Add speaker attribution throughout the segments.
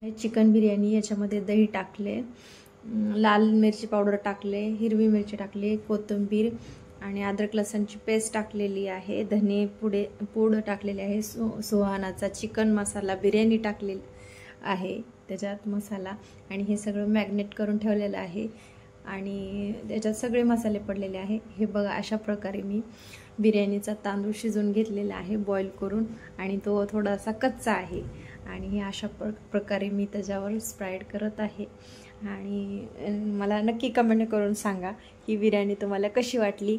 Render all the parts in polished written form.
Speaker 1: Chicken biryani, याच्यामध्ये दही टाकले, लाल मिरची पावडर टाकले, हिरवी मिरची टाकली, कोथिंबीर आणि अद्रक लसणची पेस्ट टाकलेली आहे, धने पूड टाकलेली आहे, सुहानाचा चिकन मसाला बिर्याणी टाकलेली आहे त्याच्यात मसाला, आणि हे सगळं मॅग्नेट करून ठेवलेलं आहे आणि त्याच्यात सगळे मसाले पडलेले आहे। हे बघा, अशा प्रकारे मी बिर्याणीचा तांदूळ शिजवून घेतलेला आहे बॉईल करून, आणि तो थोडासा कच्चा आहे, आणि हे अशा प्रकारे मी त्याच्यावर स्प्राईड करत आहे। आणि मला नक्की कमेंट करून सांगा ही बिर्याणी तुम्हाला कशी वाटली,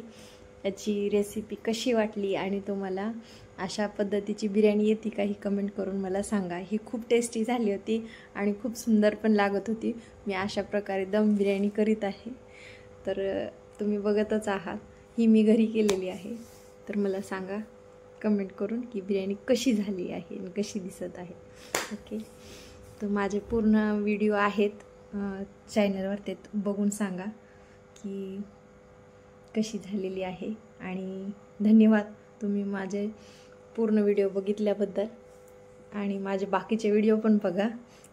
Speaker 1: याची रेसिपी कशी वाटली, आणि तुम्हाला अशा पद्धतीची बिर्याणी येते का ही कमेंट करून मला सांगा। ही खूप टेस्टी झाली होती आणि खूप सुंदर पण लागत होती। मी अशा प्रकारे दम बिर्याणी करीत आहे, तर तुम्ही बघतच आहात, ही मी घरी केलेली आहे। तर मला सांगा कमेंट करून की बिर्याणी कशी झाली आहे आणि कशी दिसत आहे। ओके, तर माझे पूर्ण व्हिडिओ आहेत चॅनलवर, ते बघून सांगा की कशी झालेली आहे। आणि धन्यवाद तुम्ही माझे पूर्ण व्हिडिओ बघितल्याबद्दल, आणि माझे बाकीचे व्हिडिओ पण बघा,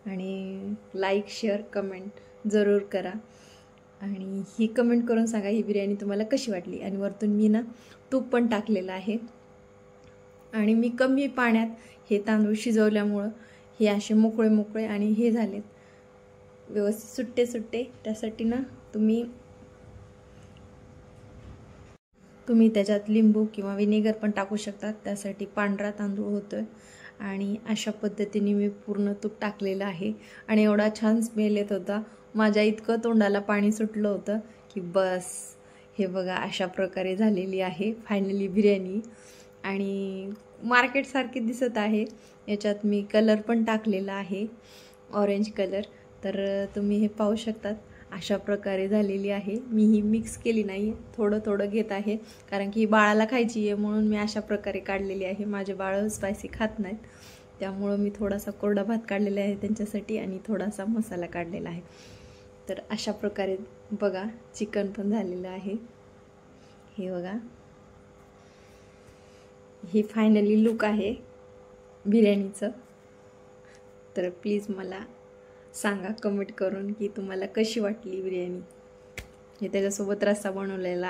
Speaker 1: आणि लाईक शेअर कमेंट जरूर करा, आणि ही कमेंट करून सांगा ही बिर्याणी तुम्हाला कशी वाटली। आणि वरतून मी तूप पण टाकलेलं आहे, आणि मी कमी पाण्यात हे तांदूळ शिजवल्यामुळं हे असे मोकळे मोकळे आणि हे झालेत व्यवस्थित सुट्टे सुट्टे। त्यासाठी तुम्ही त्याच्यात लिंबू किंवा विनेगर पण टाकू शकतात, त्यासाठी पांढरा तांदूळ होतोय। आणि अशा पद्धतीने मी पूर्ण तूप टाकलेलं आहे, आणि एवढा छान स्मेल येत होता, माझ्या इतकं तोंडाला पाणी सुटलं होतं की बस। हे बघा, अशा प्रकारे झालेली आहे फायनली बिर्याणी, आणि मार्केट सारखी दिसत आहे। याच्यात मी कलर पण टाकलेला आहे, ऑरेंज कलर, तर तुम्ही हे पाहू शकतात अशा प्रकारे झालेली आहे। मी ही मिक्स केली नाही, थोडं थोडं घेत आहे, कारण की बाळाला खायची आहे म्हणून मी अशा प्रकारे काढलेली आहे। माझे बाळ स्पायसी खात नाहीत, त्यामुळं मी थोडासा कोरडा भात काढलेला आहे त्यांच्यासाठी, आणि थोडासा मसाला काढलेला आहे। तर अशा प्रकारे बघा, चिकन पण झालेलं आहे, हे बघा, हे फायनली लुक आहे बिर्याणीचं। तर प्लीज मला सांगा कमेंट करून की तुम्हाला कशी वाटली बिर्याणी। हे त्याच्यासोबत रस्सा बनवलेला